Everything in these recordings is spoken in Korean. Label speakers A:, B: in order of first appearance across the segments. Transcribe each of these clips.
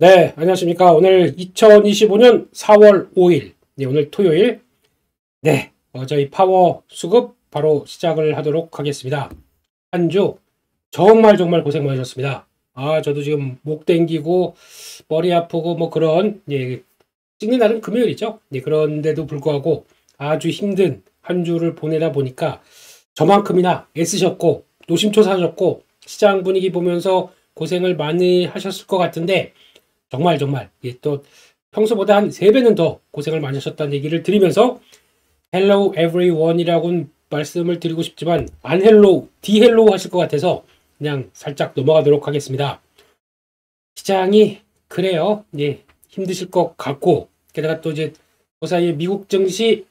A: 네, 안녕하십니까. 오늘 2025년 4월 5일, 네, 오늘 토요일, 네, 저희 파워 수급 바로 시작을 하도록 하겠습니다. 한 주 정말 고생 많으셨습니다. 저도 지금 목 땡기고 머리 아프고 뭐 그런, 예, 찍는 날은 금요일이죠. 예, 그런데도 불구하고 아주 힘든 한 주를 보내다 보니까 저만큼이나 애쓰셨고 노심초사하셨고 시장 분위기 보면서 고생을 많이 하셨을 것 같은데 정말 예, 또 평소보다 한 3배는 더 고생을 많이 하셨다는 얘기를 드리면서 Hello everyone이라고는 말씀을 드리고 싶지만 안 헬로우, 디헬로우 하실 것 같아서 그냥 살짝 넘어가도록 하겠습니다. 시장이 그래요. 예, 힘드실 것 같고 게다가 또 이제 그 사이에 미국 증시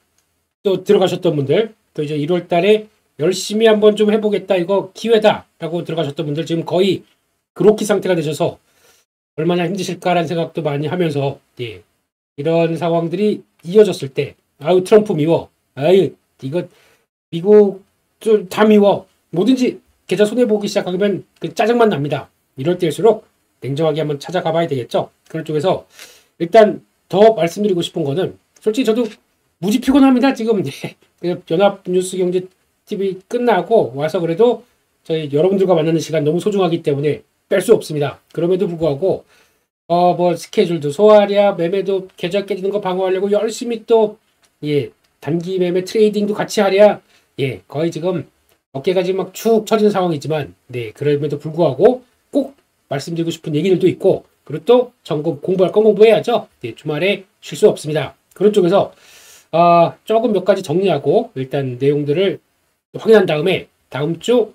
A: 또 들어가셨던 분들 또 이제 1월 달에 열심히 한번 좀 해보겠다 이거 기회다 라고 들어가셨던 분들 지금 거의 그로키 상태가 되셔서 얼마나 힘드실까라는 생각도 많이 하면서 예, 이런 상황들이 이어졌을 때 아유 트럼프 미워 아유 이거 미국 좀 다 미워 뭐든지 계좌 손해보기 시작하면 그 짜증만 납니다. 이럴 때일수록 냉정하게 한번 찾아가 봐야 되겠죠. 그런 쪽에서 일단 더 말씀드리고 싶은 거는 솔직히 저도 무지 피곤합니다. 지금 연합뉴스경제TV 끝나고 와서 그래도 저희 여러분들과 만나는 시간 너무 소중하기 때문에 뺄 수 없습니다. 그럼에도 불구하고 뭐 스케줄도 소화하랴 매매도 계좌 깨지는 거 방어하려고 열심히 또 예, 단기 매매 트레이딩도 같이 하랴 예, 거의 지금 어깨가 지금 막 축 처지는 상황이지만 네, 그럼에도 불구하고 꼭 말씀드리고 싶은 얘기들도 있고 그리고 또 점검 공부할 건 공부해야죠. 네, 주말에 쉴 수 없습니다. 그런 쪽에서 조금 몇 가지 정리하고 일단 내용들을 확인한 다음에 다음 주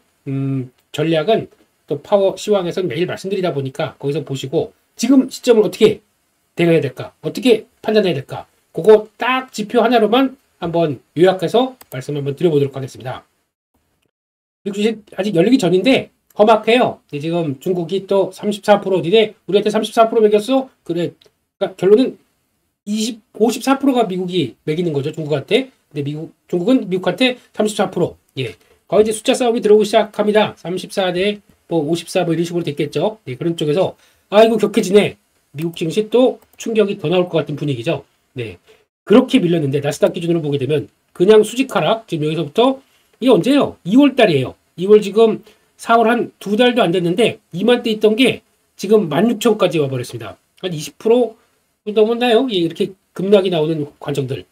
A: 전략은 또 파워 시황에서 매일 말씀드리다 보니까 거기서 보시고 지금 시점을 어떻게 대응해야 될까? 어떻게 판단해야 될까? 그거 딱 지표 하나로만 한번 요약해서 말씀 한번 드려보도록 하겠습니다. 미국 주식 아직 열리기 전인데 험악해요. 지금 중국이 또 34% 니네 우리한테 34% 매겼어? 그래. 그러니까 결론은 54%가 미국이 매기는 거죠. 중국한테. 근데 중국은 미국한테 34%. 예. 거의 이제 숫자 싸움이 들어오기 시작합니다. 34 대 뭐 54 뭐 이런 식으로 됐겠죠. 예, 그런 쪽에서 아이고 격해지네. 미국 증시 또 충격이 더 나올 것 같은 분위기죠. 네. 그렇게 밀렸는데 나스닥 기준으로 보게 되면 그냥 수직 하락 지금 여기서부터 이게 언제예요? 2월 달이에요. 2월 지금 4월 한 2달도 안 됐는데 2만대 있던 게 지금 16,000까지 와버렸습니다. 한 20% 넘었나요? 예, 이렇게 급락이 나오는 과정들.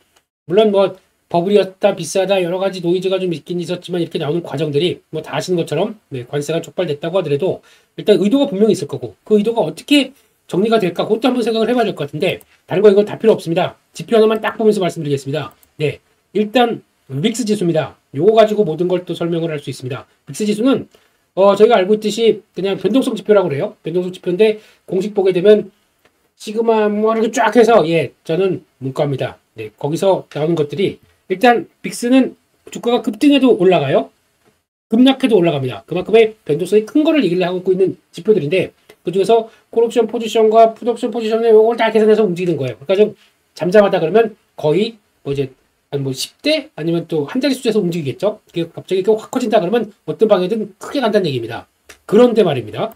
A: 물론 뭐 버블이었다 비싸다 여러 가지 노이즈가 좀 있긴 있었지만 이렇게 나오는 과정들이 뭐 다 아시는 것처럼 네, 관세가 촉발됐다고 하더라도 일단 의도가 분명히 있을 거고 그 의도가 어떻게 정리가 될까 그것도 한번 생각을 해봐야 될 것 같은데 다른 거 이거 다 필요 없습니다. 지표 하나만 딱 보면서 말씀드리겠습니다. 네, 일단 빅스 지수입니다. 요거 가지고 모든 걸 또 설명을 할 수 있습니다. 빅스 지수는 저희가 알고 있듯이 그냥 변동성 지표라고 그래요. 변동성 지표인데 공식 보게 되면 시그마 뭐 이렇게 쫙 해서 예 저는 문과입니다. 네, 거기서 나오는 것들이 일단 빅스는 주가가 급등해도 올라가요. 급락해도 올라갑니다. 그만큼의 변동성이 큰 거를 얘기를 하고 있는 지표들인데 그중에서 콜옵션 포지션과 풋옵션 포지션을 이걸 다 계산해서 움직이는 거예요. 그러니까 좀 잠잠하다 그러면 거의 뭐 이제 한 뭐 10대 아니면 또 한 자리 숫자에서 움직이겠죠. 그게 갑자기 확 커진다 그러면 어떤 방향이든 크게 간다는 얘기입니다. 그런데 말입니다.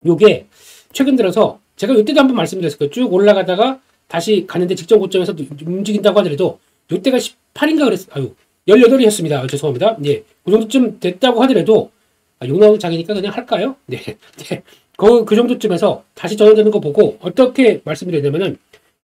A: 요게 최근 들어서 제가 이때도 한번 말씀드렸을 거예요. 쭉 올라가다가 다시 가는데 직전 고점에서 움직인다고 하더라도 이때가 18인가 그랬어요. 아유, 18이었습니다. 죄송합니다. 예. 그 정도쯤 됐다고 하더라도, 욕 나오는 장이니까 그냥 할까요? 네. 네. 그 정도쯤에서 다시 전환되는 거 보고 어떻게 말씀드렸냐면은,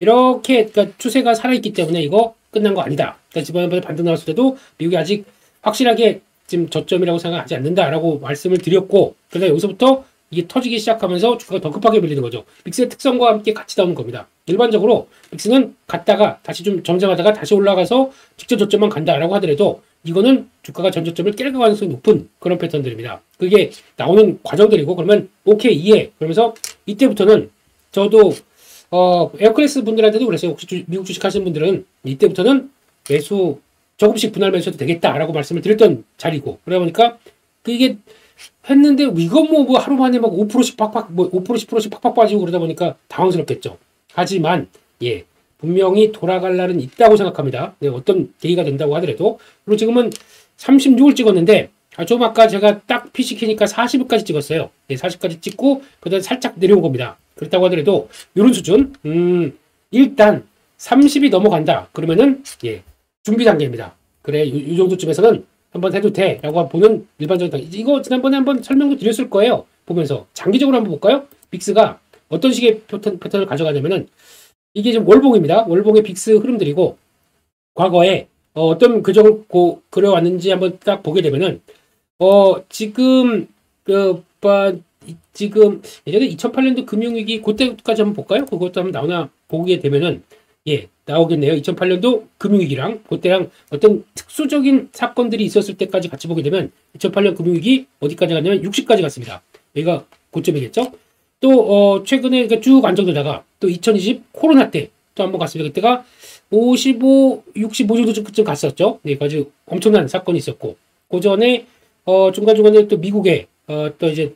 A: 이렇게, 그러니까 추세가 살아있기 때문에 이거 끝난 거 아니다. 그러니까 지난번에 반등 나왔을 때도 미국이 아직 확실하게 지금 저점이라고 생각하지 않는다라고 말씀을 드렸고, 그러다 여기서부터 이게 터지기 시작하면서 주가가 더 급하게 밀리는 거죠. 빅스의 특성과 함께 같이 나오는 겁니다. 일반적으로 빅스는 갔다가 다시 좀 점점하다가 다시 올라가서 직접 저점만 간다라고 하더라도 이거는 주가가 전 저점을 깰 가능성이 높은 그런 패턴들입니다. 그게 나오는 과정들이고 그러면 오케이 이해. 그러면서 이때부터는 저도 에어클래스 분들한테도 그랬어요. 혹시 미국 주식 하시는 분들은 이때부터는 매수 조금씩 분할 매수해도 되겠다라고 말씀을 드렸던 자리고 그러다 보니까 그게 했는데 이거 뭐 하루 만에 막 5%씩 팍팍 뭐 5% 10%씩 팍팍 빠지고 그러다 보니까 당황스럽겠죠. 하지만 예 분명히 돌아갈 날은 있다고 생각합니다. 네, 어떤 계기가 된다고 하더라도 그리고 지금은 36을 찍었는데 좀 아까 제가 딱 PC 키니까 40까지 찍었어요. 예, 40까지 찍고 그다음에 살짝 내려온 겁니다. 그렇다고 하더라도 이런 수준, 일단 30이 넘어간다. 그러면은 예, 준비 단계입니다. 그래, 이 정도쯤에서는 한번 해도 돼라고 보는 일반적인 단계. 이거 지난번에 한번 설명도 드렸을 거예요. 보면서 장기적으로 한번 볼까요? 빅스가 어떤 식의 패턴을 가져가냐면은 이게 지금 월봉입니다. 월봉의 빅스 흐름들이고 과거에 어떤 궤적을 그려왔는지 한번 딱 보게 되면은 지금 지금 예전에 2008년도 금융위기 그때까지 한번 볼까요? 그것도 한번 나오나 보게 되면은 예, 나오겠네요. 2008년도 금융위기랑 그때랑 어떤 특수적인 사건들이 있었을 때까지 같이 보게 되면 2008년 금융위기 어디까지 갔냐면 60까지 갔습니다. 여기가 고점이겠죠? 또 최근에 쭉 안정되다가 또 2020 코로나 때 또 한번 갔습니다. 그때가 55, 65 정도쯤 갔었죠. 네, 아주 엄청난 사건이 있었고 그 전에 중간중간에 또 미국에 또 이제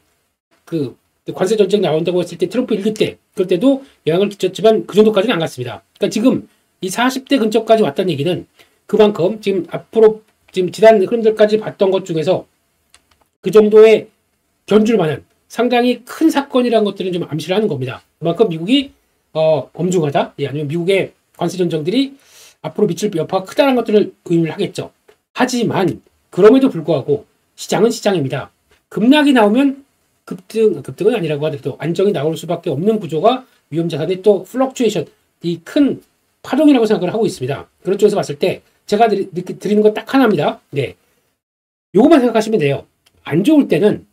A: 그 관세 전쟁 나온다고 했을 때 트럼프 1기 때 그럴 때도 영향을 끼쳤지만 그 정도까지는 안 갔습니다. 그러니까 지금 이 40대 근처까지 왔다는 얘기는 그만큼 지금 앞으로 지금 지난 흐름들까지 봤던 것 중에서 그 정도의 견줄 만한 상당히 큰 사건이라는 것들은 좀 암시를 하는 겁니다. 그만큼 미국이 엄중하다, 예, 아니면 미국의 관세 전쟁들이 앞으로 미칠 여파가 크다는 것들을 의미를 하겠죠. 하지만 그럼에도 불구하고 시장은 시장입니다. 급락이 나오면 급등은 아니라고 하더라도 안정이 나올 수밖에 없는 구조가 위험자산의 또 플럭추에이션, 이 큰 파동이라고 생각을 하고 있습니다. 그런 쪽에서 봤을 때 제가 드리는 거 딱 하나입니다. 네, 요것만 생각하시면 돼요. 안 좋을 때는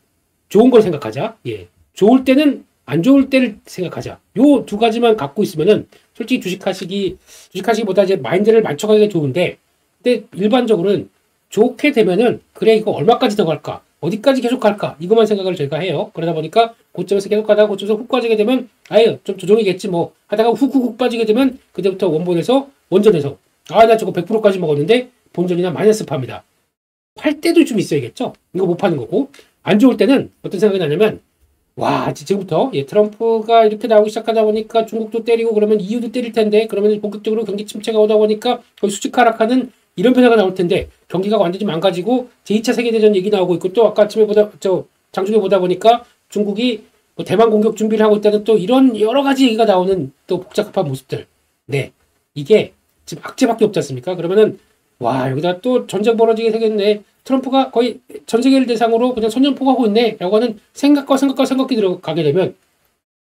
A: 좋은 걸 생각하자. 예, 좋을 때는 안 좋을 때를 생각하자. 요 두 가지만 갖고 있으면은 솔직히 주식하시기보다 이제 마인드를 맞춰가기가 좋은데, 근데 일반적으로는 좋게 되면은 그래 이거 얼마까지 더 갈까? 어디까지 계속 갈까? 이것만 생각을 저희가 해요. 그러다 보니까 고점에서 계속 가다가 고점에서 훅 빠지게 되면 아예 좀 조정이겠지 뭐 하다가 훅 빠지게 되면 그때부터 원전에서 나 저거 100%까지 먹었는데 본전이나 마이너스 팝니다. 팔 때도 좀 있어야겠죠? 이거 못 파는 거고. 안 좋을 때는 어떤 생각이 나냐면 와, 지금부터 트럼프가 이렇게 나오기 시작하다 보니까 중국도 때리고 그러면 EU도 때릴 텐데 그러면 본격적으로 경기 침체가 오다 보니까 거의 수직 하락하는 이런 변화가 나올 텐데 경기가 완전히 망가지고 제2차 세계대전 얘기 나오고 있고 또 아까 아침에 장중에 보다 보니까 중국이 뭐 대만 공격 준비를 하고 있다는 또 이런 여러 가지 얘기가 나오는 또 복잡한 모습들. 네, 이게 지금 악재밖에 없지 않습니까? 그러면은 와, 여기다 또 전쟁 벌어지게 되겠네. 트럼프가 거의 전 세계를 대상으로 그냥 선전포고하고 있네. 라고 하는 생각이 들어가게 되면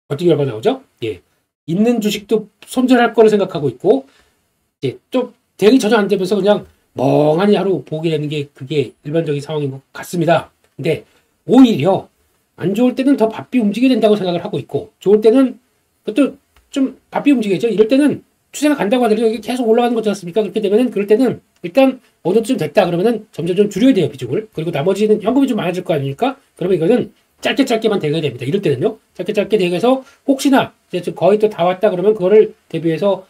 A: 어떻게 결과 나오죠? 예. 있는 주식도 손절할 거를 생각하고 있고, 예. 또 대응이 전혀 안 되면서 그냥 멍하니 하루 보게 되는 게 그게 일반적인 상황인 것 같습니다. 근데 오히려 안 좋을 때는 더 바삐 움직여야 된다고 생각을 하고 있고, 좋을 때는 또 좀 바삐 움직여야죠. 이럴 때는 추세가 간다고 하더라도 이게 계속 올라가는 거지 않습니까? 그렇게 되면은 그럴 때는 일단 어느 정도쯤 됐다 그러면은 점점 좀 줄여야 돼요, 비중을. 그리고 나머지는 현금이 좀 많아질 거 아닙니까? 그러면 이거는 짧게만 대응해야 됩니다. 이럴 때는요. 짧게 대응해서 혹시나 이제 거의 또 다 왔다 그러면 그거를 대비해서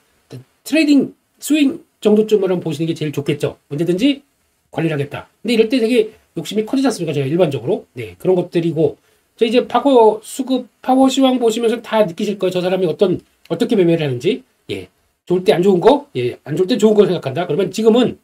A: 트레이딩 스윙 정도쯤으로 보시는 게 제일 좋겠죠. 언제든지 관리를 하겠다. 근데 이럴 때 되게 욕심이 커지지 않습니까? 제가 일반적으로. 네, 그런 것들이고. 저 이제 파워 시황 보시면서 다 느끼실 거예요. 저 사람이 어떻게 매매를 하는지. 예. 좋을 때 안 좋은 거, 예, 안 좋을 때 좋은 걸 생각한다. 그러면 지금은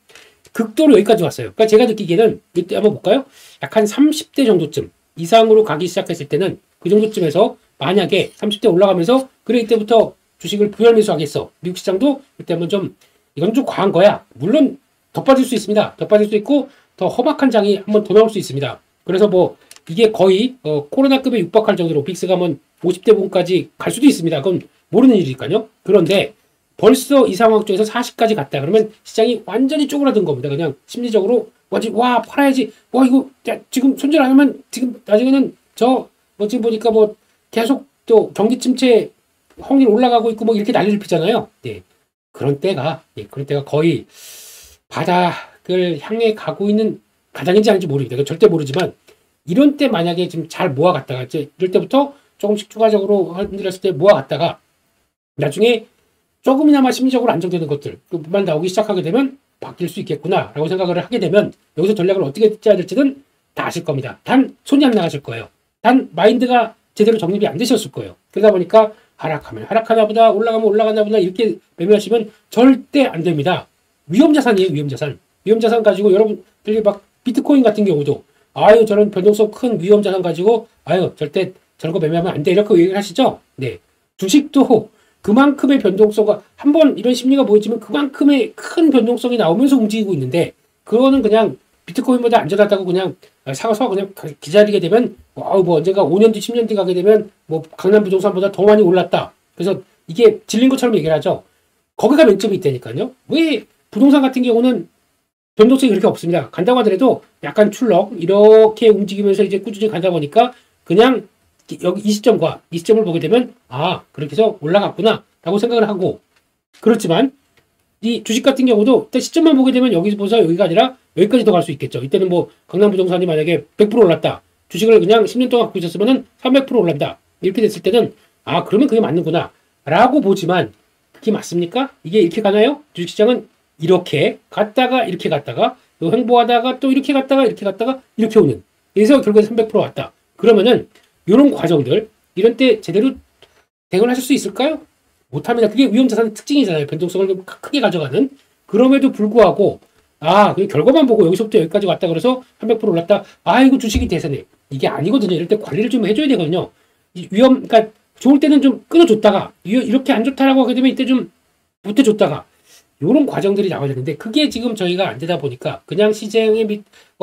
A: 극도로 여기까지 왔어요. 그러니까 제가 느끼기에는 이때 한번 볼까요? 약 한 30대 정도쯤 이상으로 가기 시작했을 때는 그 정도쯤에서 만약에 30대 올라가면서 그래 이때부터 주식을 부열 매수하겠어. 미국 시장도 그때 한번 이건 좀 과한 거야. 물론 더 빠질 수 있습니다. 더 빠질 수 있고 더 험악한 장이 한번 더 나올 수 있습니다. 그래서 뭐 이게 거의 코로나급에 육박할 정도로 빅스가 한번 50대 부분까지 갈 수도 있습니다. 그건 모르는 일이니까요. 그런데 벌써 이 상황 쪽에서 40까지 갔다 그러면 시장이 완전히 쪼그라든 겁니다. 그냥 심리적으로 완전히 와 팔아야지. 와 이거 지금 손절 안 하면 지금 나중에는 지금 보니까 뭐 계속 또 경기 침체 확률 올라가고 있고 뭐 이렇게 난리를 피잖아요. 네. 그런 때가 거의 바닥을 향해 가고 있는 바닥인지 아닌지 모릅니다. 절대 모르지만 이런 때 만약에 지금 잘 모아갔다가 이제 이럴 때부터 조금씩 추가적으로 흔들었을 때 모아갔다가 나중에 조금이나마 심리적으로 안정되는 것들만 나오기 시작하게 되면 바뀔 수 있겠구나라고 생각을 하게 되면 여기서 전략을 어떻게 짜야 될지는 다 아실 겁니다. 단 손이 안 나가실 거예요. 단 마인드가 제대로 정립이 안 되셨을 거예요. 그러다 보니까 하락하면 하락하나 보다 올라가면 올라가나 보다 이렇게 매매하시면 절대 안 됩니다. 위험자산이에요. 위험자산 가지고 여러분들이 막 비트코인 같은 경우도 아유 저런 변동성 큰 위험 자산 가지고 아유 절대 저런 거 매매하면 안 돼 이렇게 얘기를 하시죠. 네. 주식도 그만큼의 변동성과 한번 이런 심리가 보이지만 그만큼의 큰 변동성이 나오면서 움직이고 있는데 그거는 그냥 비트코인보다 안전하다고 그냥 사서 그냥 기다리게 되면 뭐 언젠가 5년 뒤 10년 뒤 가게 되면 뭐 강남 부동산보다 더 많이 올랐다. 그래서 이게 질린 것처럼 얘기를 하죠. 거기가 맹점이 있다니까요. 왜 부동산 같은 경우는 변동성이 그렇게 없습니다. 간다고 하더라도 약간 출렁 이렇게 움직이면서 이제 꾸준히 가다 보니까 그냥 여기 이 시점과 이 시점을 보게 되면 아 그렇게 해서 올라갔구나 라고 생각을 하고 그렇지만 이 주식 같은 경우도 일단 시점만 보게 되면 여기서부터 여기가 아니라 여기까지 더 갈 수 있겠죠. 이때는 뭐 강남부동산이 만약에 100% 올랐다. 주식을 그냥 10년 동안 갖고 있었으면 300% 올란다. 이렇게 됐을 때는 아 그러면 그게 맞는구나 라고 보지만 그게 맞습니까? 이게 이렇게 가나요? 주식시장은 이렇게 갔다가 이렇게 갔다가 또 횡보하다가 또 이렇게 갔다가 이렇게 갔다가 이렇게 오는 그래서 결국에 300% 왔다. 그러면은 이런 과정들 이런 때 제대로 대응하실 수 있을까요? 못합니다. 그게 위험자산의 특징이잖아요. 변동성을 좀 크게 가져가는. 그럼에도 불구하고 아, 그 결과만 보고 여기서부터 여기까지 왔다 그래서 300% 올랐다. 아, 이거 주식이 대세네. 이게 아니거든요. 이럴 때 관리를 좀 해줘야 되거든요. 그러니까 좋을 때는 좀 끊어줬다가 이렇게 안 좋다라고 하게 되면 이때 좀 못해줬다가 이런 과정들이 나와야 되는데 그게 지금 저희가 안 되다 보니까 그냥 시장에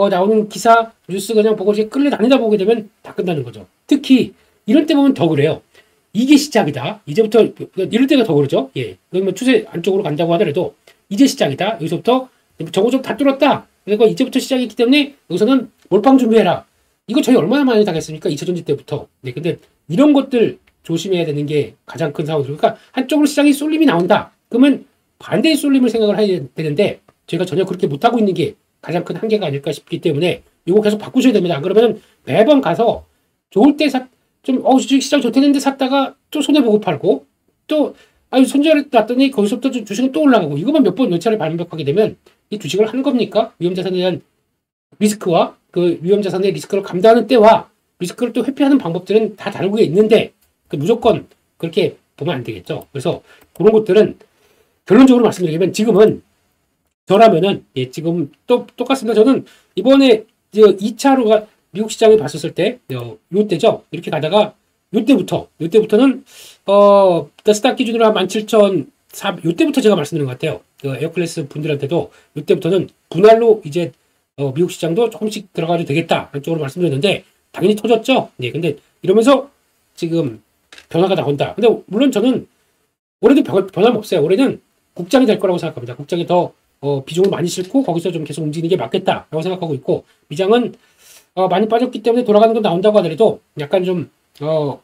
A: 나오는 기사 뉴스 그냥 보고 이렇게 끌려다니다 보게 되면 다 끝나는 거죠. 특히 이런 때 보면 더 그래요. 이게 시작이다. 이제부터 이럴 때가 더 그러죠. 예, 그러면 추세 안쪽으로 간다고 하더라도 이제 시작이다. 여기서부터 저거 좀 다 뚫었다. 그리고 이제부터 시작이기 때문에 여기서는 몰빵 준비해라. 이거 저희 얼마나 많이 당했습니까? 2차전지 때부터. 네, 근데 이런 것들 조심해야 되는 게 가장 큰 상황이죠. 그러니까 한쪽으로 시장이 쏠림이 나온다. 그러면 반대의 쏠림을 생각을 해야 되는데 저희가 전혀 그렇게 못하고 있는 게 가장 큰 한계가 아닐까 싶기 때문에 이거 계속 바꾸셔야 됩니다. 안 그러면 매번 가서 좋을 때 주식 시장 좋다는데 샀다가 또 손해보고 팔고 또 손절을 놨더니 거기서부터 주식은 또 올라가고 이것만 몇 차례 반복하게 되면 이 주식을 하는 겁니까? 위험자산에 대한 리스크와 그 위험자산의 리스크를 감당하는 때와 리스크를 또 회피하는 방법들은 다 다르게 있는데 무조건 그렇게 보면 안 되겠죠. 그래서 그런 것들은 결론적으로 말씀드리면 지금은 저라면은 지금 또 똑같습니다. 저는 이번에 2차로가 미국 시장을 봤었을 때 요때죠. 이렇게 가다가 요때부터는 스탁 기준으로 한 17,400 요때부터 제가 말씀드린 것 같아요. 그 에어클래스 분들한테도 요때부터는 분할로 이제 미국 시장도 조금씩 들어가도 되겠다 한쪽으로 말씀드렸는데 당연히 터졌죠. 네, 근데 이러면서 지금 변화가 나온다. 근데 물론 저는 올해도 변함 없어요. 올해는 국장이 될 거라고 생각합니다. 국장이 더 비중을 많이 싣고 거기서 좀 계속 움직이는 게 맞겠다라고 생각하고 있고 미장은 많이 빠졌기 때문에 돌아가는 건 나온다고 하더라도 약간 좀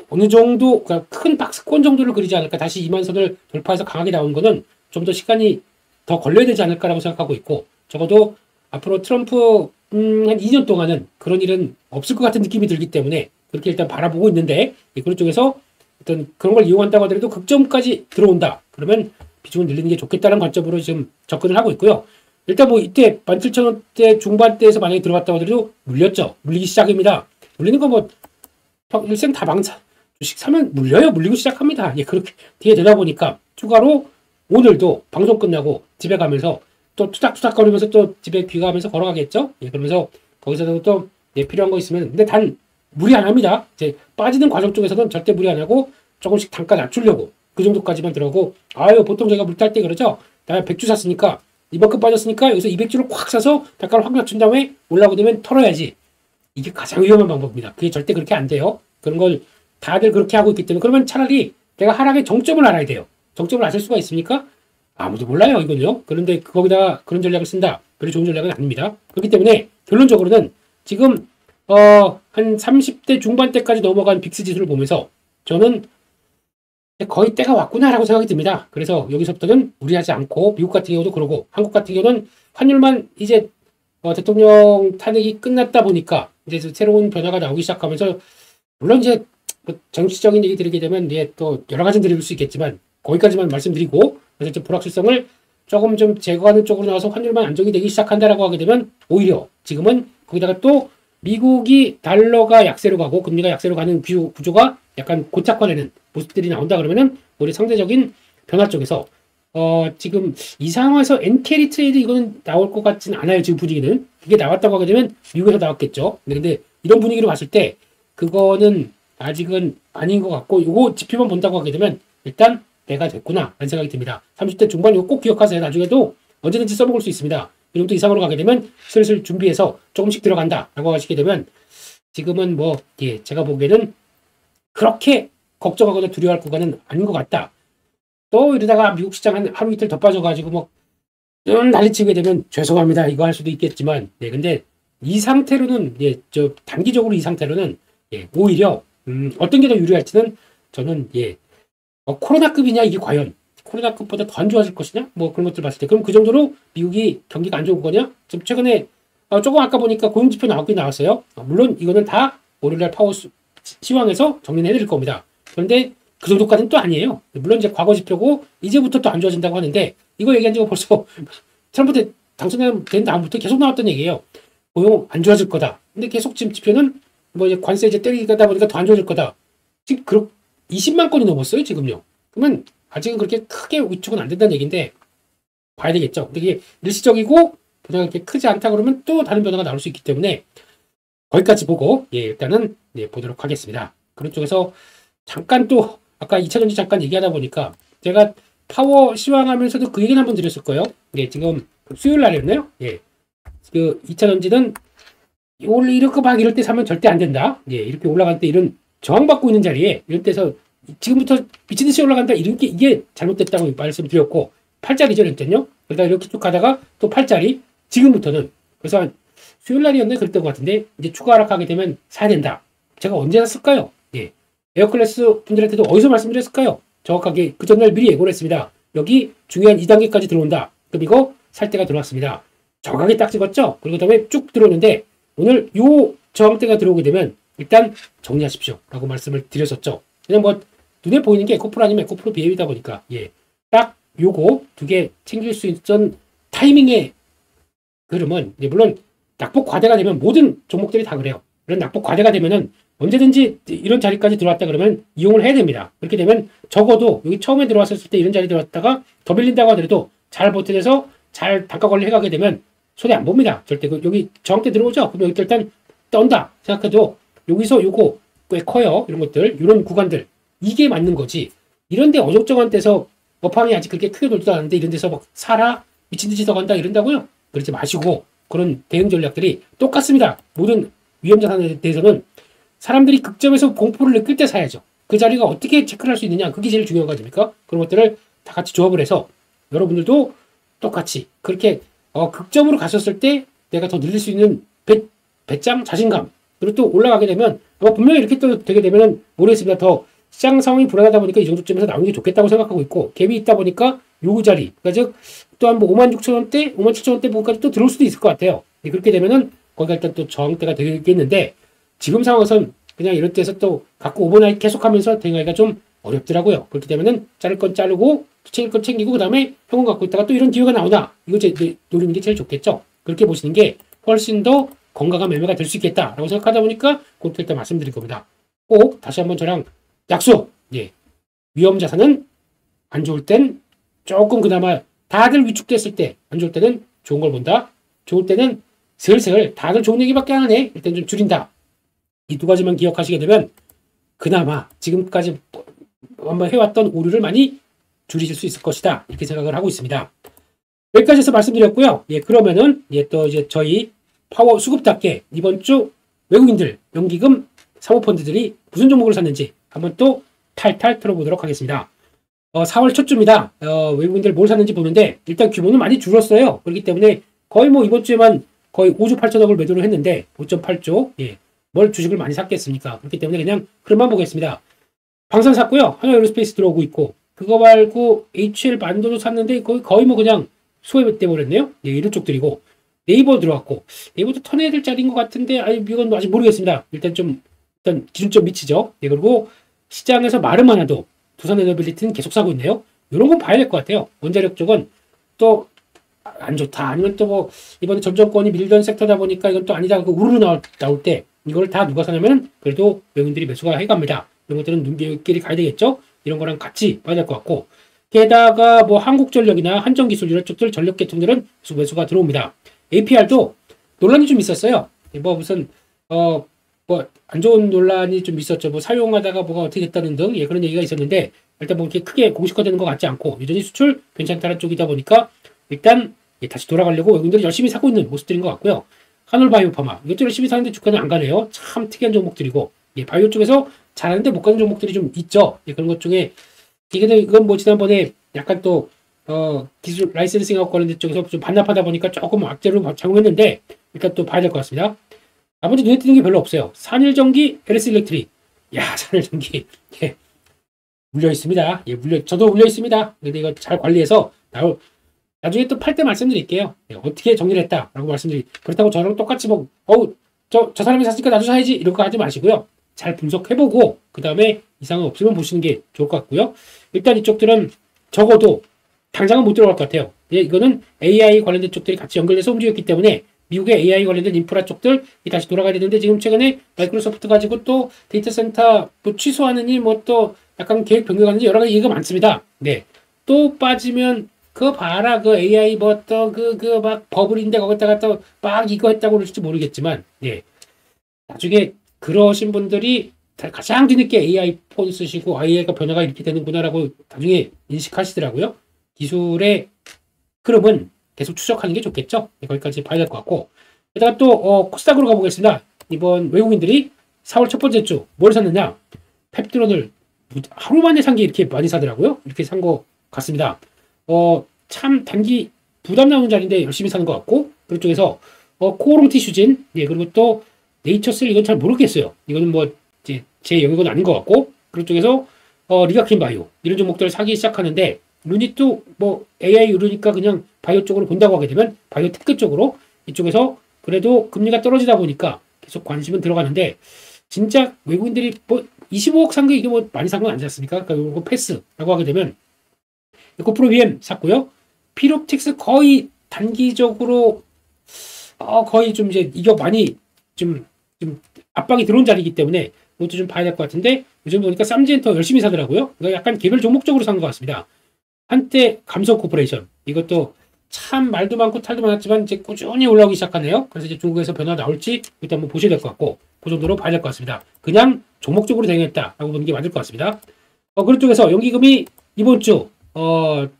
A: 어느 정도 큰 박스권 정도를 그리지 않을까 다시 2만 선을 돌파해서 강하게 나온 거는 좀 더 시간이 더 걸려야 되지 않을까라고 생각하고 있고 적어도 앞으로 트럼프 한 2년 동안은 그런 일은 없을 것 같은 느낌이 들기 때문에 그렇게 일단 바라보고 있는데 그런 쪽에서 어떤 그런 걸 이용한다고 하더라도 극점까지 들어온다. 그러면 비중을 늘리는 게 좋겠다는 관점으로 지금 접근을 하고 있고요. 일단 뭐 이때 17,000원대 중반대에서 만약에 들어갔다고 하더라도 물렸죠. 물리기 시작입니다. 물리는 거 뭐 일생 다방사 주식 사면 물려요. 물리고 시작합니다. 예, 그렇게 뒤에 되다 보니까 추가로 오늘도 방송 끝나고 집에 가면서 또 투닥투닥거리면서 또 집에 귀가하면서 걸어가겠죠. 예, 그러면서 거기서도 또 필요한 거 있으면 근데 단 무리 안 합니다. 이제 빠지는 과정 쪽에서는 절대 무리 안 하고 조금씩 단가 낮추려고 그 정도까지만 들어가고 보통 제가 물 탈 때 그러죠. 나 100주 샀으니까 이만큼 빠졌으니까 여기서 200주를 꽉 사서 단가를 확 낮춘 다음에 올라오게 되면 털어야지. 이게 가장 위험한 방법입니다. 그게 절대 그렇게 안 돼요. 그런 걸 다들 그렇게 하고 있기 때문에 그러면 차라리 내가 하락의 정점을 알아야 돼요. 정점을 아실 수가 있습니까? 아무도 몰라요. 이건요. 그런데 거기다가 그런 전략을 쓴다. 별로 좋은 전략은 아닙니다. 그렇기 때문에 결론적으로는 지금 한 30대 중반대까지 넘어간 빅스 지수를 보면서 저는 거의 때가 왔구나라고 생각이 듭니다. 그래서 여기서부터는 무리하지 않고 미국 같은 경우도 그러고 한국 같은 경우는 환율만 이제 대통령 탄핵이 끝났다 보니까 이제 새로운 변화가 나오기 시작하면서 물론 이제 정치적인 얘기 드리게 되면 또 여러 가지 드릴 수 있겠지만 거기까지만 말씀드리고 그래서 좀 불확실성을 조금 좀 제거하는 쪽으로 나와서 환율만 안정이 되기 시작한다라고 하게 되면 오히려 지금은 거기다가 또 미국이 달러가 약세로 가고 금리가 약세로 가는 구조가 약간 고착화되는 모습들이 나온다 그러면은 우리 상대적인 변화 쪽에서 지금 이 상황에서 엔캐리 트레이드 이거는 나올 것 같지는 않아요. 지금 분위기는. 그게 나왔다고 하게 되면 미국에서 나왔겠죠. 근데 이런 분위기로 봤을 때 그거는 아직은 아닌 것 같고 요거 지표만 본다고 하게 되면 일단 내가 됐구나 라는 생각이 듭니다. 30대 중반 이거 꼭 기억하세요. 나중에도 언제든지 써먹을 수 있습니다. 이 정도 이상으로 가게 되면 슬슬 준비해서 조금씩 들어간다 라고 하시게 되면 지금은 뭐 제가 보기에는 그렇게 걱정하거나 두려워할 구간은 아닌 것 같다. 또 이러다가 미국 시장 한 하루 이틀 더 빠져가지고 뭐 난리치게 되면 죄송합니다 이거 할 수도 있겠지만 근데 이 상태로는 저 단기적으로 이 상태로는 오히려 어떤 게 더 유리할지는 저는 코로나급이냐 이게 과연 코로나급보다 더 안 좋아질 것이냐 뭐 그런 것들 봤을 때 그럼 그 정도로 미국이 경기가 안 좋은 거냐 지금 최근에 조금 아까 보니까 고용지표 나오긴 나왔어요. 물론 이거는 다 월요일날 파워 시황에서 정리는 해드릴 겁니다. 그런데 그 정도까지는 또 아니에요. 물론 이제 과거 지표고 이제부터 또 안 좋아진다고 하는데 이거 얘기한 지가 벌써 트럼프 때 당선된 다음부터 계속 나왔던 얘기예요. 고용 안 좋아질 거다. 근데 계속 지금 지표는 뭐 이제 관세 이제 때리다 보니까 더 안 좋아질 거다. 지금 20만 건이 넘었어요 지금요. 그러면 아직은 그렇게 크게 위축은 안 된다는 얘기인데 봐야 되겠죠. 근데 이게 일시적이고 변화가 그렇게 크지 않다 그러면 또 다른 변화가 나올 수 있기 때문에 거기까지 보고 일단은 보도록 하겠습니다. 그런 쪽에서 잠깐 또 아까 2차전지 잠깐 얘기하다 보니까 제가 파워 시황하면서도 그 얘기는 한번 드렸을 거예요. 지금 수요일 날이었나요? 그 2차전지는 원래 이렇게 막 이럴 때 사면 절대 안 된다. 이렇게 올라갈 때 이런 저항받고 있는 자리에 이런 때서 지금부터 미친듯이 올라간다 이런 게 이게 잘못됐다고 말씀드렸고 8짜리죠 이랬거든요. 그러다 이렇게 쭉 가다가 또 8짜리 지금부터는 그래서 한 수요일 날이었네 그랬던 것 같은데 이제 추가 하락하게 되면 사야 된다. 제가 언제 샀을까요? 에어클래스 분들한테도 어디서 말씀드렸을까요? 정확하게 그 전날 미리 예고를 했습니다. 여기 중요한 2단계까지 들어온다. 그럼 이거 살 때가 들어왔습니다. 정확하게 딱 찍었죠? 그리고 그다음에 쭉 들어오는데 오늘 요 저항대가 들어오게 되면 일단 정리하십시오. 라고 말씀을 드렸었죠. 그냥 뭐 눈에 보이는 게 에코프로 아니면 에코프로 BM이다 보니까 딱 요거 두 개 챙길 수 있던 타이밍의 흐름은 물론 낙폭 과대가 되면 모든 종목들이 다 그래요. 이런 낙폭 과대가 되면은 언제든지 이런 자리까지 들어왔다 그러면 이용을 해야 됩니다. 그렇게 되면 적어도 여기 처음에 들어왔을 때 이런 자리 들어왔다가 더 밀린다고 하더라도 잘 버텨내서 잘 단가 관리 해가게 되면 손해 안 봅니다. 절대 여기 저항대 들어오죠. 그럼 여기 일단 떤다 생각해도 여기서 요거 꽤 커요. 이런 것들 이런 구간들 이게 맞는 거지. 이런데 어정쩡한 데서 업황이 아직 그렇게 크게 돌지도 않는데 이런 데서 막 사라 미친듯이 더 간다 이런다고요? 그러지 마시고 그런 대응 전략들이 똑같습니다. 모든 위험자산에 대해서는 사람들이 극점에서 공포를 느낄 때 사야죠. 그 자리가 어떻게 체크를 할 수 있느냐 그게 제일 중요한 거 아닙니까? 그런 것들을 다 같이 조합을 해서 여러분들도 똑같이 그렇게 극점으로 갔었을 때 내가 더 늘릴 수 있는 배짱 자신감 그리고 또 올라가게 되면 분명히 이렇게 또 되게 되면은 모르겠습니다. 더 시장 상황이 불안하다 보니까 이 정도쯤에서 나오는 게 좋겠다고 생각하고 있고 갭이 있다 보니까 요 자리 그러니까 즉 또한 뭐 56,000원대 57,000원대 부분까지 또 들어올 수도 있을 것 같아요. 그렇게 되면은 거기가 일단 또 저항대가 되겠는데 지금 상황에선 그냥 이럴 때에서 또 갖고 오버나잇 계속하면서 대응하기가 좀 어렵더라고요. 그렇기 때문에는 자를 건 자르고 챙길 건 챙기고 그 다음에 평균 갖고 있다가 또 이런 기회가 나오나 이거 노리는 게 제일 좋겠죠. 그렇게 보시는 게 훨씬 더 건강한 매매가 될 수 있겠다라고 생각하다 보니까 그렇게 일단 말씀드릴 겁니다. 꼭 다시 한번 저랑 약속. 위험 자산은 안 좋을 땐 조금 그나마 다들 위축됐을 때 안 좋을 때는 좋은 걸 본다. 좋을 때는 슬슬 다들 좋은 얘기밖에 안 하네. 일단 좀 줄인다. 이 두 가지만 기억하시게 되면 그나마 지금까지 한번 해왔던 오류를 많이 줄이실 수 있을 것이다. 이렇게 생각을 하고 있습니다. 여기까지 해서 말씀드렸고요. 그러면은 또 이제 저희 파워 수급답게 이번 주 외국인들 연기금 사모펀드들이 무슨 종목을 샀는지 한번 또 탈탈 털어보도록 하겠습니다. 4월 첫 주입니다. 외국인들 뭘 샀는지 보는데 일단 규모는 많이 줄었어요. 그렇기 때문에 거의 뭐 이번 주에만 거의 5조 8천억을 매도를 했는데 5.8조 뭘 주식을 많이 샀겠습니까? 그렇기 때문에 그냥 흐름만 보겠습니다. 방산 샀고요. 하나에어로스페이스 들어오고 있고 그거 말고 HL 만도도 샀는데 거의 뭐 그냥 소외돼 버렸네요. 이런 쪽들이고 네이버 들어왔고 네이버도 턴해야 될 자리인 것 같은데 이건 아직 모르겠습니다. 일단 기준점 미치죠. 그리고 시장에서 말은 많아도 두산에너빌리티는 계속 사고 있네요. 이런 건 봐야 될 것 같아요. 원자력 쪽은 또 안 좋다. 아니면 또 뭐 이번에 전 정권이 밀던 섹터다 보니까 이건 또 아니다. 우르르 나올 때 이걸 다 누가 사냐면 그래도 외국인들이 매수가 해갑니다. 이런 것들은 눈길이 가야 되겠죠. 이런 거랑 같이 봐야 될 것 같고 게다가 뭐 한국전력이나 한전기술 이런 쪽들 전력 계통들은 계속 매수가 들어옵니다. APR도 논란이 좀 있었어요. 뭐 무슨 뭐 안 좋은 논란이 좀 있었죠. 뭐 사용하다가 뭐가 어떻게 됐다는 등 그런 얘기가 있었는데 일단 뭐 이렇게 크게 공식화되는 것 같지 않고 여전히 수출 괜찮다는 쪽이다 보니까 일단 다시 돌아가려고 외국인들이 열심히 사고 있는 모습들인 것 같고요. 한올바이오파마 이것도 열심히 사는데 주가는 안 가네요. 참 특이한 종목들이고 바이오 쪽에서 잘하는데 못 가는 종목들이 좀 있죠. 그런 것 중에 이건 뭐 지난번에 약간 또 기술 라이센싱하고 관련된 쪽에서 좀 반납하다 보니까 조금 악재로 작용했는데 일단 또 봐야 될 것 같습니다. 나머지 눈에 띄는 게 별로 없어요. 산일전기, LS 일렉트릭. 야, 산일전기. 물려 있습니다. 저도 물려 있습니다. 근데 이거 잘 관리해서 나중에 또 팔 때 말씀드릴게요. 어떻게 정리를 했다라고 그렇다고 저랑 똑같이 뭐, 저 사람이 샀으니까 나도 사야지 이런 거 하지 마시고요. 잘 분석해보고 그 다음에 이상은 없으면 보시는 게 좋을 것 같고요. 일단 이쪽들은 적어도 당장은 못 들어갈 것 같아요. 이거는 AI 관련된 쪽들이 같이 연결돼서 움직였기 때문에 미국의 AI 관련된 인프라 쪽들 다시 돌아가야 되는데 지금 최근에 마이크로소프트 가지고 또 데이터 센터 뭐 취소하느니 뭐 또 약간 계획 변경하는지 여러 가지 얘기가 많습니다. 네. 또 빠지면 그거 봐라 그 AI 뭐 또 막 버블인데 거기다가 또 막 이거 했다고 그럴지 모르겠지만 나중에 그러신 분들이 가장 뒤늦게 AI 폰 쓰시고 AI가 변화가 이렇게 되는구나라고 나중에 인식하시더라고요. 기술의 흐름은 계속 추적하는 게 좋겠죠. 거기까지 봐야 될 것 같고 게다가 또 코스닥으로 가보겠습니다. 이번 외국인들이 4월 첫 번째 주 뭘 샀느냐? 펩드론을 하루 만에 산 게 이렇게 많이 사더라고요. 이렇게 산 것 같습니다. 참 단기 부담 나오는 자리인데 열심히 사는 것 같고 그런 쪽에서 코오롱 티슈진 그리고 또 네이처셀 이건 잘 모르겠어요. 이거는 뭐 제 영역은 아닌 것 같고 그런 쪽에서 리가킨 바이오 이런 종목들을 사기 시작하는데 루닛도 뭐 AI 이러니까 그냥 바이오 쪽으로 본다고 하게 되면 바이오 테크 쪽으로 이쪽에서 그래도 금리가 떨어지다 보니까 계속 관심은 들어가는데 진짜 외국인들이 뭐 25억 산 게 이게 뭐 많이 산 건 아니지 않습니까? 그러니까 이거 패스라고 하게 되면 에코프로 BM 샀고요. 피롭틱스 거의 단기적으로 거의 좀 이제 이거 많이 좀 압박이 들어온 자리이기 때문에 이것도 좀 봐야 될 것 같은데 요즘 보니까 쌈지엔터 열심히 사더라고요. 그러니까 약간 개별 종목적으로 산 것 같습니다. 한때 감성 코퍼레이션 이것도 참 말도 많고 탈도 많았지만 이제 꾸준히 올라오기 시작하네요. 그래서 이제 중국에서 변화 나올지 일단 한번 보셔야 될 것 같고 그 정도로 봐야 될 것 같습니다. 그냥 종목적으로 대응했다라고 보는 게 맞을 것 같습니다. 그런 쪽에서 연기금이 이번 주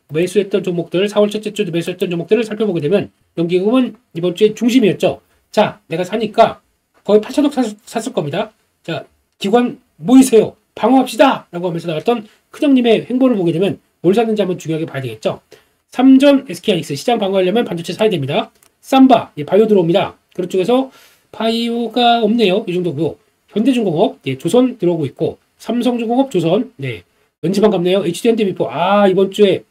A: 매수했던 종목들 4월 첫째 주 매수했던 종목들을 살펴보게 되면 연기금은 이번 주에 중심이었죠. 자, 내가 사니까 거의 8천억 샀을 겁니다. 자, 기관 모이세요. 방어합시다. 라고 하면서 나왔던 큰형님의 행보를 보게 되면 뭘 샀는지 한번 중요하게 봐야 되겠죠. 삼전 SK하이닉스 시장 방어하려면 반도체 사야 됩니다. 삼바 바이오 들어옵니다. 그런 쪽에서 바이오가 없네요. 이 정도고요. 현대중공업 조선 들어오고 있고 삼성중공업 조선 왠지 반갑네요. HD현대미포 이번 주에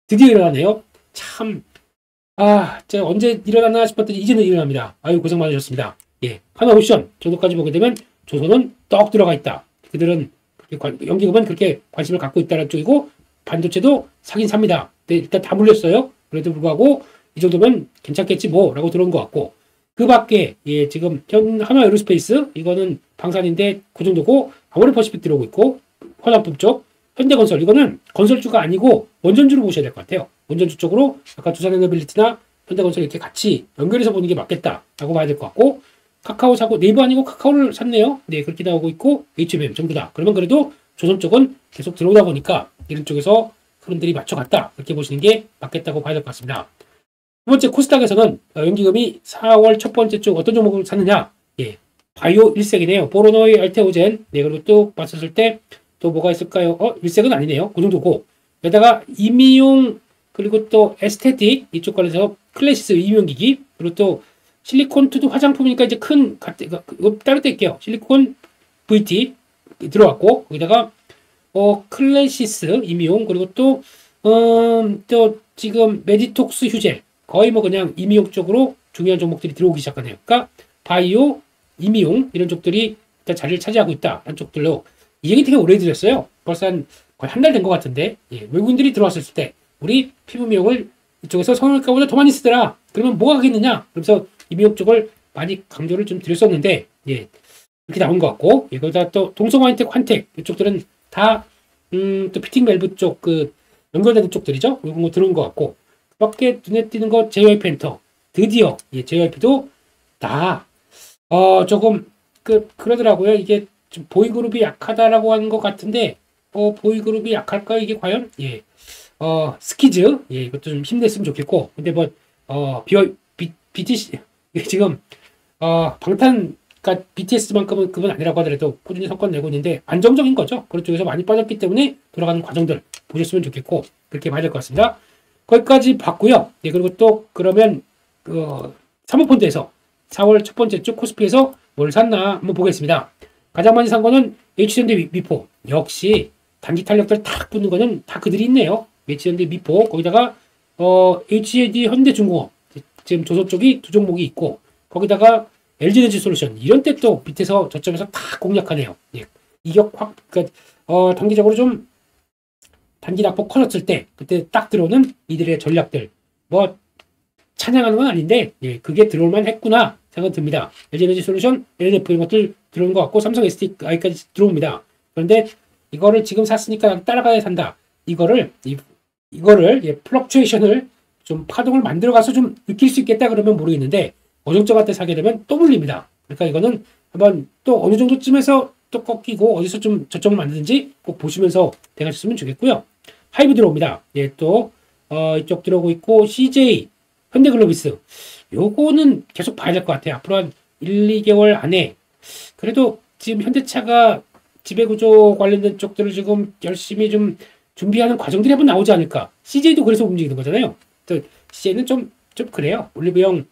A: 드디어 일어나네요. 참 제가 언제 일어나나 싶었더니 이제는 일어납니다. 고생 많으셨습니다. 하나옵션 정도까지 보게 되면 조선은 떡 들어가 있다. 그들은 연기금은 그렇게 관심을 갖고 있다는 쪽이고 반도체도 사긴 삽니다. 일단 다 물렸어요. 그래도 불구하고 이 정도면 괜찮겠지 뭐라고 들어온 것 같고 그 밖에 지금 하나 에어로스페이스 이거는 방산인데 그 정도고 아모레 퍼시픽 들어오고 있고 화장품 쪽 현대건설 이거는 건설주가 아니고 원전주로 보셔야 될 것 같아요. 원전주 쪽으로 아까 두산에너빌리티나 현대건설 이렇게 같이 연결해서 보는 게 맞겠다라고 봐야 될 것 같고 카카오 사고 네이버 아니고 카카오를 샀네요. 그렇게 나오고 있고 HBM 전부 다. 그러면 그래도 조선 쪽은 계속 들어오다 보니까 이런 쪽에서 흐름들이 맞춰갔다. 그렇게 보시는 게 맞겠다고 봐야 될 것 같습니다. 두 번째 코스닥에서는 연기금이 4월 첫 번째 주 어떤 종목을 샀느냐? 바이오 일색이네요. 보로노이 알테오젠. 그리고 또 봤었을 때 또 뭐가 있을까요? 일색은 아니네요. 그 정도고. 게다가 임의용 그리고 또 에스테틱 이쪽 관련해서 클래시스 임용기기 그리고 또 실리콘 투두 화장품이니까 이제 큰 이거 따로 뗄게요. 실리콘 VT 들어왔고 거기다가 클래시스 임용 그리고 또 지금 메디톡스 휴젤 거의 뭐 그냥 임용 쪽으로 중요한 종목들이 들어오기 시작하네요. 그러니까 바이오, 임용 이런 쪽들이 일단 자리를 차지하고 있다. 한 쪽들로 이 얘기 되게 오래 드렸어요. 벌써 거의 한 달 된 것 같은데 외국인들이 들어왔을 때 우리 피부 미용을 이쪽에서 성형외과보다 더 많이 쓰더라. 그러면 뭐가 하겠느냐? 그래서 임용 쪽을 많이 강조를 좀 드렸었는데 이렇게 나온 것 같고 거기다 또 동성화인텍, 환텍 이쪽들은 다 또 피팅 밸브 쪽 연결되는 쪽들이죠. 이런 거 들어온 것 같고, 그 밖에 눈에 띄는 거 JYP 엔터. 드디어, 예, JYP도 다, 조금, 그러더라고요. 이게 좀 보이그룹이 약하다라고 하는 것 같은데, 보이그룹이 약할까? 이게 과연? 예, 스키즈. 예, 이것도 좀 힘냈으면 좋겠고, 근데 뭐, BTC, 지금, 방탄, 그러니까 BTS만큼은 그건 아니라고 하더라도 꾸준히 성과를 내고 있는데 안정적인 거죠. 그런 쪽에서 많이 빠졌기 때문에 돌아가는 과정들 보셨으면 좋겠고 그렇게 봐야 될 것 같습니다. 거기까지 봤고요. 네, 그리고 또 그러면 사모펀드에서 4월 첫 번째 주 코스피에서 뭘 샀나 한번 보겠습니다. 가장 많이 산 거는 HDD 미포. 역시 단기 탄력들 탁 붙는 거는 다 그들이 있네요. HDD 미포 거기다가 HDD 현대중공업 지금 조선 쪽이 두 종목이 있고 거기다가 LG에너지 솔루션 이런 때 또 밑에서 저점에서 다 공략하네요. 예. 이격 확 그러니까 단기적으로 좀 단기 낙폭 커졌을 때 그때 딱 들어오는 이들의 전략들 뭐 찬양하는 건 아닌데 예, 그게 들어올만 했구나 생각 듭니다. LG에너지 솔루션, LNF 이런 것들 들어오는 것 같고 삼성 SDI까지 들어옵니다. 그런데 이거를 지금 샀으니까 따라가야 산다. 이거를 예, 플럭추에이션을 좀 파동을 만들어가서 좀 느낄 수 있겠다 그러면 모르겠는데 어정쩡할 때 사게 되면 또 물립니다. 그러니까 이거는 한번 또 어느 정도쯤에서 또 꺾이고 어디서 좀 저점을 만드는지 꼭 보시면서 대가셨으면 좋겠고요. 하이브 들어옵니다. 예, 또 이쪽 들어오고 있고 CJ, 현대글로비스 요거는 계속 봐야 될 것 같아요. 앞으로 한 1, 2개월 안에 그래도 지금 현대차가 지배구조 관련된 쪽들을 지금 열심히 좀 준비하는 과정들이 한번 나오지 않을까. CJ도 그래서 움직이는 거잖아요. 또 CJ는 좀 그래요. 올리브영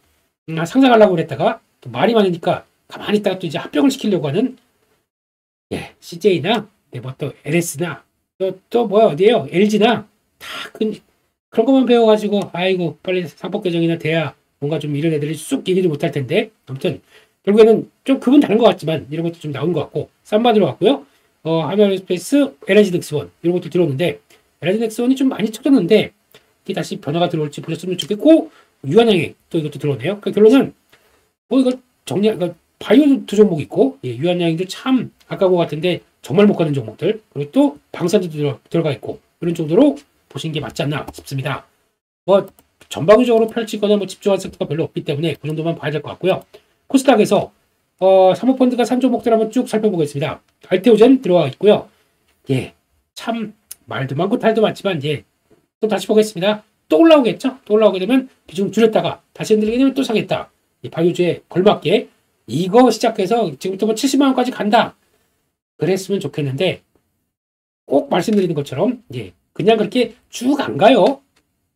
A: 상장하려고 그랬다가 또 말이 많으니까 가만히 있다가 또 이제 합병을 시키려고 하는 예, CJ나 네, 뭐 또 LS나 또 뭐야 어디에요? LG나 다 그런 것만 배워가지고 아이고 빨리 상법 개정이나 돼야 뭔가 좀 이런 애들이 쑥 얘기를 못할 텐데 아무튼 결국에는 좀 그분 다른 것 같지만 이런 것도 좀 나온 것 같고 쌈바 들어갔고요. 하나스페이스 LG 넥스원 이런 것도 들어오는데 LG 넥스원이 좀 많이 쳐졌는데 이게 다시 변화가 들어올지 보셨으면 좋겠고 유한양행 또 이것도 들어오네요. 그러니까 결론은 뭐 이거 그러니까 바이오 두 종목 있고 예, 유한양행도 참 아까운 것 같은데 정말 못 가는 종목들 그리고 또 방산도 들어가 있고 이런 정도로 보시는 게 맞지 않나 싶습니다. 뭐 전방위적으로 펼치거나 뭐 집중할 섹터가 별로 없기 때문에 그 정도만 봐야 될 것 같고요. 코스닥에서 사모펀드가 산 종목들 한번 쭉 살펴보겠습니다. 알테오젠 들어와 있고요. 예, 참 말도 많고 탈도 많지만 예, 또 다시 보겠습니다. 또 올라오겠죠? 또 올라오게 되면 비중 줄였다가 다시 흔들리게 되면 또 사겠다. 이 바이오주에 걸맞게 이거 시작해서 지금부터 뭐 70만 원까지 간다. 그랬으면 좋겠는데 꼭 말씀드리는 것처럼 예, 그냥 그렇게 쭉 안 가요.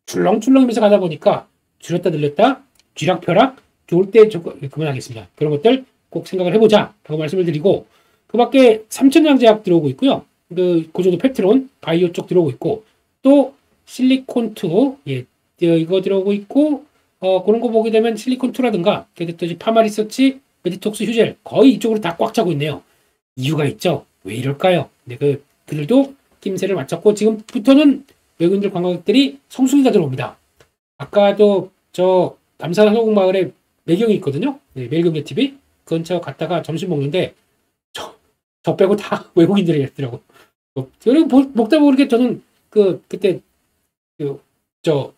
A: 출렁출렁이면서 가다 보니까 줄였다 늘렸다 쥐락펴락 좋을 때 그만하겠습니다. 그런 것들 꼭 생각을 해보자 라고 말씀을 드리고 그 밖에 삼천양제약 들어오고 있고요. 그 정도 펩트론 바이오 쪽 들어오고 있고 또 실리콘2 예, 이거 들어오고 있고 그런 거 보게 되면 실리콘2라든가 또 파마리서치 메디톡스 휴젤 거의 이쪽으로 다 꽉 차고 있네요. 이유가 있죠. 왜 이럴까요? 근데 그들도 낌새를 맞췄고 지금부터는 외국인들 관광객들이 성수기가 들어옵니다. 아까도 저 남산 한옥마을에 매경이 있거든요. 네, 매경의 TV 근처 갔다가 점심 먹는데 저 빼고 다 외국인들이었더라고. 그리고 먹다 모르게 저는 그때 저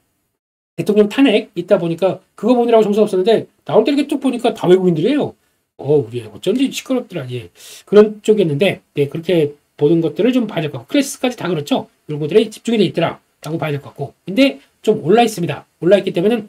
A: 대통령 탄핵 있다 보니까 그거 보느라고 정신 없었는데 나올 때 이렇게 쭉 보니까 다 외국인들이에요. 우리 어쩐지 시끄럽더라. 예. 그런 쪽이었는데 네, 그렇게 보는 것들을 좀 봐야 될 것 같고 클래스까지 다 그렇죠. 이런 것들이 집중이 돼 있더라 라고 봐야 될 것 같고 근데 좀 올라 있습니다. 올라 있기 때문에는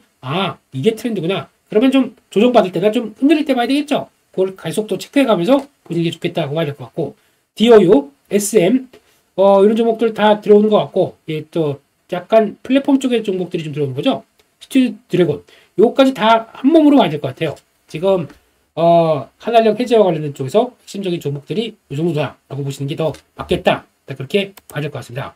A: 이게 트렌드구나. 그러면 좀 조정받을 때나 좀 흔들릴 때 봐야 되겠죠. 그걸 계속 또 체크해 가면서 보는 게 좋겠다고 봐야 될 것 같고 DOU, SM 이런 종목들 다 들어오는 것 같고 예, 또 약간 플랫폼 쪽의 종목들이 좀 들어오는 거죠. 스튜디오 드래곤 요거까지 다 한 몸으로 봐야 될 것 같아요. 지금 한알령 해제와 관련된 쪽에서 핵심적인 종목들이 이 정도다라고 보시는 게 더 맞겠다. 그렇게 봐야 될 것 같습니다.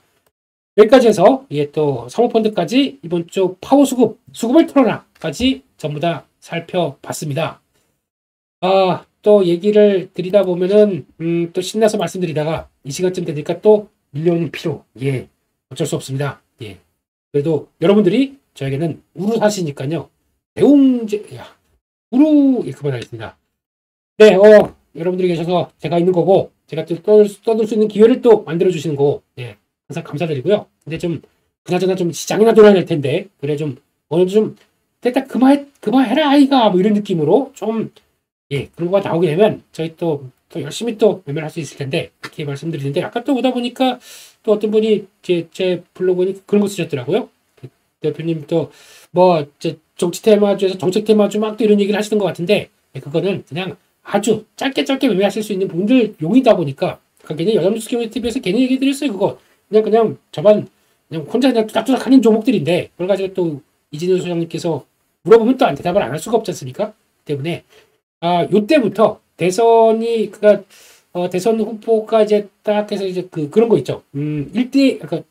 A: 여기까지 해서 또 사모펀드까지 이번 주 파워 수급을 털어라까지 전부 다 살펴봤습니다. 또 얘기를 드리다 보면은 또 신나서 말씀드리다가 이 시간쯤 되니까 또 밀려오는 피로 예 어쩔 수 없습니다. 예 그래도 여러분들이 저에게는 우루 사시니까요 대웅제 우루 예 그만하겠습니다. 네 여러분들이 계셔서 제가 있는 거고 제가 또 떠들 수 있는 기회를 또 만들어 주시는 거고 예 항상 감사드리고요. 근데 좀 그나저나 좀 시장이나 돌아야 될 텐데 그래 좀 어느 정도 좀 됐다 그만해라 아이가 뭐 이런 느낌으로 좀 예 그런 거가 나오게 되면 저희 또 열심히 또 매매를 할 수 있을 텐데 이렇게 말씀드리는데 아까 또 보다 보니까 또 어떤 분이 제 블로그에 그런 거 쓰셨더라고요. 그 대표님 또 뭐 정치 테마주에서 정책 테마주 막 또 이런 얘기를 하시는 것 같은데 예, 그거는 그냥 아주 짧게 매매하실 수 있는 분들 용이다 보니까 괜히 여담뉴스 TV에서 괜히 얘기 드렸어요. 그거 그냥 저만 그냥 혼자 그냥 뚜닥뚜닥 하는 종목들인데 그걸 가지고 또 이진우 소장님께서 물어보면 또 대답을 안 할 수가 없지 않습니까? 때문에 요때부터 대선이 그니까 대선 후보가 이제 딱 해서 이제 그런 거 있죠. 그러니까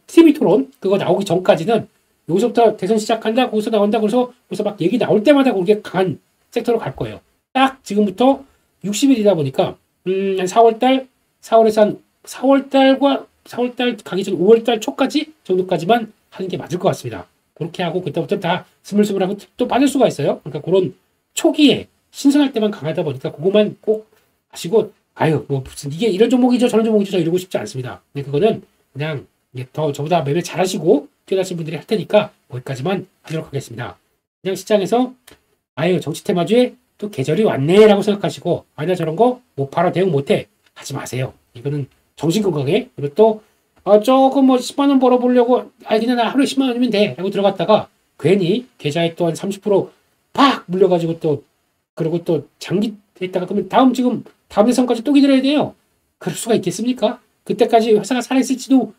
A: TV 토론 그거 나오기 전까지는 여기서부터 대선 시작한다, 거기서 나온다, 그래서 막 얘기 나올 때마다 그게 강한 섹터로 갈 거예요. 딱 지금부터 60일이다 보니까 한 4월에서 한 4월달 가기 전 5월달 초까지 정도까지만 하는 게 맞을 것 같습니다. 그렇게 하고 그때부터 다 스물스물하고 또 빠질 수가 있어요. 그러니까 그런 초기에 신선할 때만 강하다 보니까 그것만 꼭 하시고 아유 뭐 무슨 이게 이런 종목이죠 저런 종목이죠 저 이러고 싶지 않습니다. 근데 그거는 그냥 더 저보다 매매 잘하시고 뛰어나신 분들이 할 테니까 거기까지만 하도록 하겠습니다. 그냥 시장에서 아유 정치 테마주에 또 계절이 왔네라고 생각하시고 아니나 저런 거 못 팔아 대응 못해 하지 마세요. 이거는 정신 건강에 그리고 또 조금 뭐 10만 원 벌어보려고 그냥 나 하루에 10만 원이면 돼 라고 들어갔다가 괜히 계좌에 또 한 30%팍 물려가지고 또 그리고 또 장기 있다가 그러면 다음 대선까지 또 기다려야 돼요. 그럴 수가 있겠습니까? 그때까지 회사가 살아있을지도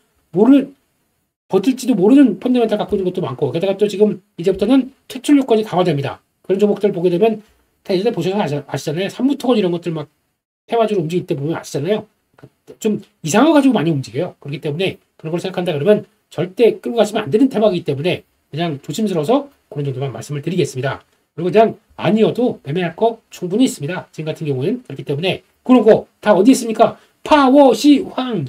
A: 버틸지도 모르는 펀드멘탈 갖고 있는 것도 많고 게다가 또 지금 이제부터는 퇴출 요건이 강화됩니다. 그런 종목들 보게 되면 다 예전에 보셔서 아시잖아요. 산부토건 이런 것들 막 테마주로 움직일 때 보면 아시잖아요. 좀 이상한 거 가지고 많이 움직여요. 그렇기 때문에 그런 걸 생각한다 그러면 절대 끌고 가시면 안 되는 테마이기 때문에 그냥 조심스러워서 그런 정도만 말씀을 드리겠습니다. 그리고 그냥 아니어도 매매할 거 충분히 있습니다. 지금 같은 경우는 그렇기 때문에 그런 거 다 어디 있습니까? 파워 시황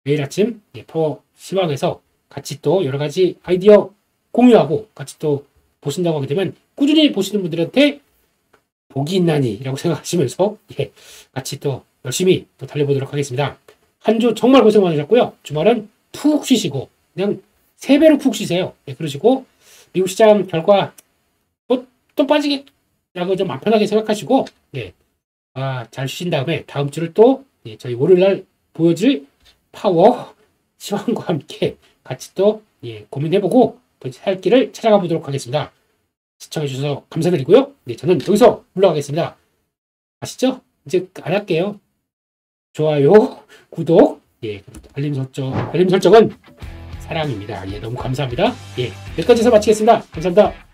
A: 매일 아침 파워 시황에서 같이 또 여러 가지 아이디어 공유하고 같이 또 보신다고 하게 되면 꾸준히 보시는 분들한테 복이 있나니라고 생각하시면서 같이 또 열심히 또 달려보도록 하겠습니다. 한 주 정말 고생 많으셨고요. 주말은 푹 쉬시고 그냥 3배로 푹 쉬세요. 그러시고 미국 시장 결과 또 빠지겠라고 좀 안 편하게 생각하시고 잘 쉬신 다음에 다음 주를 또 저희 월요일날 보여줄 파워 시황과 함께 같이 또 고민해보고 또 살 길을 찾아가 보도록 하겠습니다. 시청해주셔서 감사드리고요. 저는 여기서 물러가겠습니다. 아시죠? 이제 안 할게요. 좋아요, 구독, 알림 설정은 사랑입니다. 너무 감사합니다. 여기까지 해서 마치겠습니다. 감사합니다.